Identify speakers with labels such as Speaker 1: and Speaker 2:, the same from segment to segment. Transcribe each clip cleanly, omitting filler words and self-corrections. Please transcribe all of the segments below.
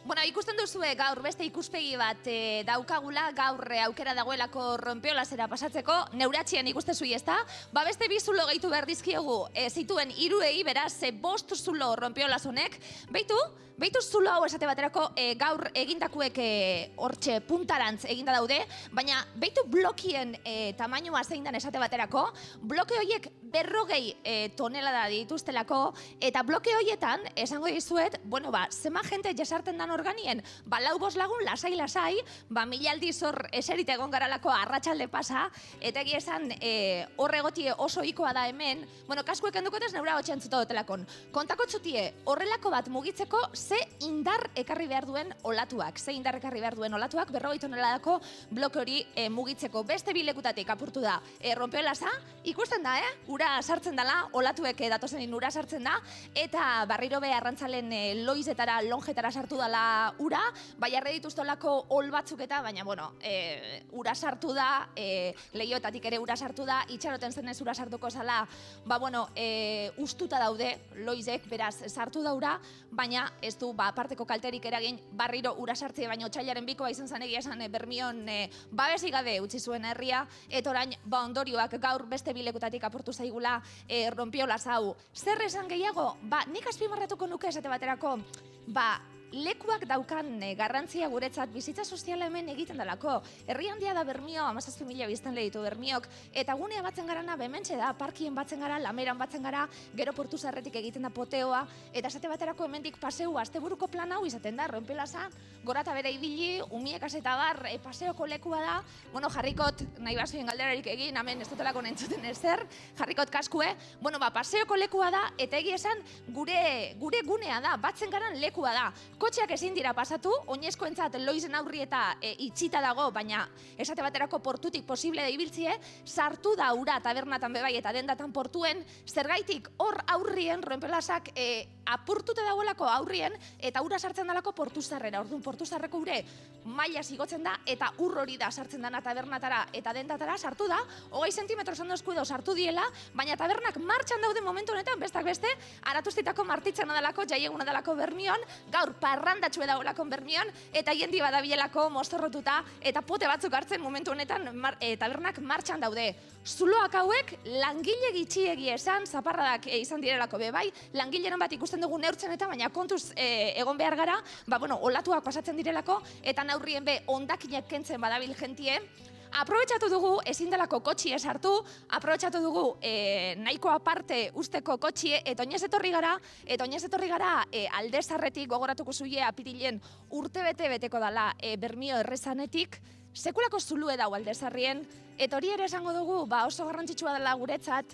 Speaker 1: Bueno, ikusten duzue gaur beste ikuspegi bat daukagula, gaur aukera dagoelako Ronpeolasera pasatzeko, neuratxian ikuste zui ezta? Ba beste bi zulo gehitu behar dizkiegu zituen 3 beraz 5 zulo Ronpeolas honek. Beitu zulo hau esate baterako gaur egindakuek hortxe puntarantz eginda daude, baina beitu blokien tamainua zein dan esate baterako, bloke horiek 40 tonelada dituztelako, eta bloke horietan, esango dizuet, bueno, zema jente jesarten dan organien, lau bost lagun lasai, 1000 aldiz hor eserite egon garalako arratsalde pasa, eta egia esan hor egotie oso ohikoa da hemen, bueno, kaskuek endukotez neura hotxean zuta dotelakon. Kontako txutie, horrelako bat mugitzeko ze indar ekarri behar duen olatuak, 40 toneladako bloke hori mugitzeko. Beste bilekutatik apurtu da Ronpeolasa, ikusten da, ura sartzen dela, olatuek datozenin ura sartzen da, eta barriro be arrantzalen loizetara, lonjetara sartu dela ura, bai arre dituztolako ol batzuk eta, baina, bueno, ura sartu da, lehioetatik ere ura sartu da, itxaroten zenez ura sartuko zala, ba, bueno, ustuta daude loizek, beraz, sartu da ura, baina ez du, aparteko kalterik eragin barriro ura sartzea, baina otsailaren bikoa izan zen egia esan Bermion babesik gabe utzi zuen herria, eta orain ondorioak gaur beste bilekutatik apurtu zaigula Ronpeolas hau. Zer esan gehiago? Nik azpimarratuko nuke esate baterako, lekuak daukan garrantzia guretzat bizitza soziala hemen egiten dalako. Herri handia da Bermio, 17.000 biztanle ditu Bermiok, eta gunea batzen garana bementxe da, parkien batzen gara, lameran batzen gara, gero Portu Zaharretik egiten da poteoa, eta esate baterako hemendik paseu asteburuko plan hau izaten da, Ronpeolasa, gora eta bere ibili, umiekaz eta bar, paseoko lekua da, bueno, jarrikot, nahi basoien galderarik egin, hemen ez dutelako nentzuten ezer, jarrikot kaskue, bueno, paseoko lekua da, eta egia esan gure gunea da, batzen garan lekua da. Kotxeak ezin dira pasatu, oinezkoentzat loizen aurri eta itxita dago, baina esate baterako portutik posible da ibiltzie, sartu da ura tabernatan bebai eta dendatan portuen, zergaitik hor aurrien, Ronpeolasak apurtute dagoelako aurrien, eta ura sartzen dalako Portu Zaharrera. Orduan, Portu Zaharreko ure maila zigotzen da, eta ur hori da sartzen dana tabernatara eta dendatara sartu da, 20 zentimetro sondozku edo sartu diela, baina tabernak martxan daude momentu honetan, bestak beste, aratuztitako martitzen adalako, jaieguna dalako Bermion, gaur parrandatxue dagoelako Bermion, eta jendi badabilelako mozorrotuta, eta pote batzuk hartzen momentu honetan tabernak martxan daude. Zuloak hauek langile gitxiegi esan, zaparradak izan direlako bebai, langileron bat ikusten dugu neurtzen eta baina kontuz egon behar gara, bueno, olatuak pasatzen direlako, eta naurrien be ondakinak kentzen badabil jentie. Aprobetxatu dugu, ezin delako kotxie sartu, aprobetxatu dugu nahiko aparte usteko kotxie, eta oinez etorri gara Alde Zaharretik gogoratuko zuie apirilen urtebete beteko dala Bermio errezanetik, sekulako zulue dau Alde Zaharrien, eta hori ere esango dugu, oso garrantzitsua dela guretzat,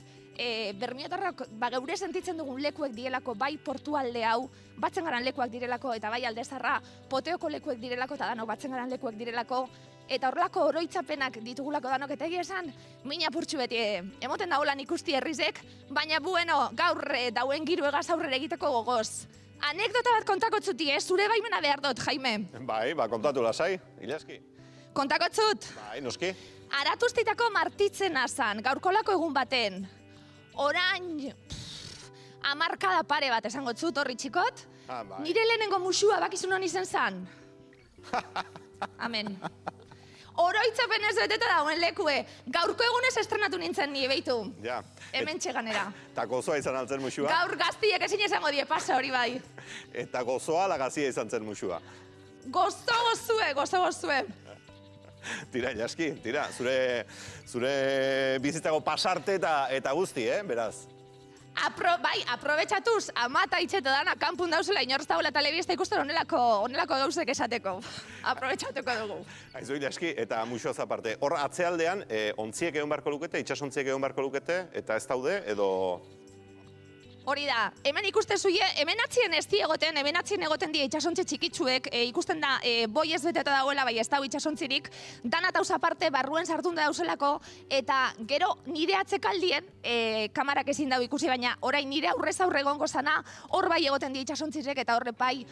Speaker 1: Bermiotarrak geure sentitzen dugun lekuek dielako, bai portualde hau, batzen garan lekuak direlako, eta bai Alde Zaharra, poteoko lekuek direlako, eta danok batzen garan lekuek direlako, eta horrelako oroitzapenak ditugulako danok, eta egia esan, mina purtsu beti emoten daulan ikusti herrizek, baina bueno, gaur dauen giru egaz aurrera egiteko gogoz. Anekdota bat kontakotzuti, zure baimena behar dut, Jaime.
Speaker 2: Bai, kontatu lasai, Ilaski.
Speaker 1: Kontakotzut?
Speaker 2: Bai, noski.
Speaker 1: Aratuztitako martitzena zan, gaurkolako egun baten. Orain, amarkada pare bat esango txut horri txikot. Nire lehenengo musua bakizun honi zen zan. Amen. Oroitzapen ez beteta dagoen lekue. Gaurko egunez estrenatu nintzen nire behitu.
Speaker 2: Ja.
Speaker 1: Hemen txeganera.
Speaker 2: Eta gozoa izan altzen musua.
Speaker 1: Gaur gaztiek ezin izango die pasa hori bai.
Speaker 2: Eta gozoa lagazia izan zen musua.
Speaker 1: Gozo.
Speaker 2: Tira, Ilaski, tira, zure bizitzako pasarte eta guzti, beraz.
Speaker 1: Bai, aprobetxatuz, amata itxeto dana, kanpun dauzela, inorz daula telebista ikusten onelako gauzek esateko. Aprobetxatuko dugu.
Speaker 2: Aizu, Ilaski, eta musuaz aparte, hor atzealdean, ontziek egon barko lukete, itxasontziek egon barko lukete, eta ez daude, edo...
Speaker 1: Hori da, hemen ikusten zuie, hemen atzien ez egoten, hemen atzien egoten die itxasontzi txikitsuek, ikusten da, boi ez beteta dagoela, bai ez dago itxasontzirik, dana tauz aparte, barruen sartun da dauzelako, eta gero nire atzekaldien, kamarak ezin dago ikusi, baina orain nire aurrez aurre egongo zana, hor bai egoten die itxasontzirek, eta horre bai,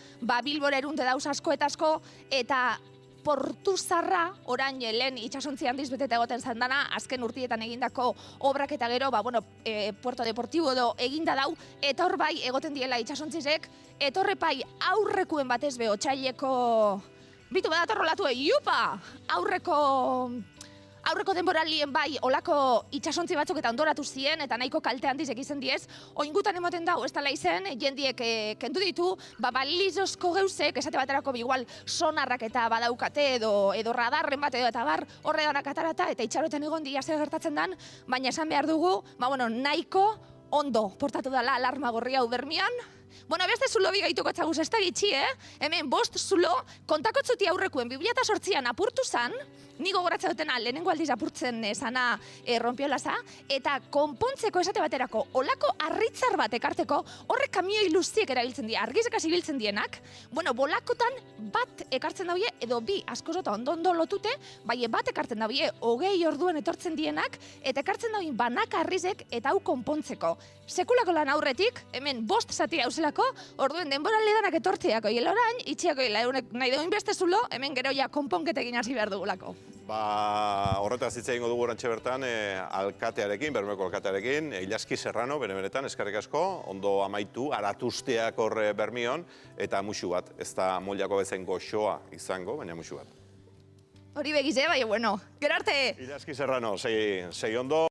Speaker 1: Bilbora erunde dauz asko eta asko, eta portu zarra, orain lehen itxasontzi handiz beteta egoten zandana, azken urtietan egindako obrak eta gero, Puerto Deportivo edo eginda dau, eta hor bai egoten diela itxasontzizek, eta horrepai aurrekuen batez be, otxaileko, bitu badatorrolatu, iupa, aurreko denboralien bai olako itxasontzi batzuk eta ondoratu ziren eta nahiko kalte handiz egiten diez, oingutan emoten dau, ez tala izen, jendiek kendu ditu, balizozko geuzek, esate baterako igual sonarrak eta badaukate edo radarren bat edo eta bar horre danak atarata eta itxaroten egon dia zer gertatzen dan, baina esan behar dugu, nahiko ondo portatu dela alarma gorri hau bermian. Beste zulo bigaitu gotzaguz, ez da gitxi, Hemen 5 zulo kontakotzuti aurrekuen 2008an apurtu zan, ni gogoratza dutena lehenengo aldiz apurtzen zana Ronpiolaza, eta konpontzeko esate baterako olako arritzar bat ekarteko horrek kamioi luziek erabiltzen dira, argizekaz ibiltzen dienak, bolakotan bat ekartzen daue, edo bi askozota ondo lotute, bat ekartzen daue 20 orduen etortzen dienak, eta ekartzen daue banaka arrizek eta hau konpontzeko. Sekulako lan aurretik, hemen 5 zati hauzelako, orduen denbora ledanak etortzeako, hiel orain, itxiako nahi duin beste zulo, hemen gero ja konponketekin hasi behar dugulako.
Speaker 2: Horretaz hitz egingo dugu orantxe bertan alkatearekin, Bermeko alkatearekin, Ilaski Serrano, benetan, eskerrik asko, ondo amaitu, aratusteak horre Bermion, eta musu bat, ez da mollako bezen goxoa izango, baina musu bat.
Speaker 1: Hori begize, gero arte!
Speaker 2: Ilaski Serrano, segi ondo.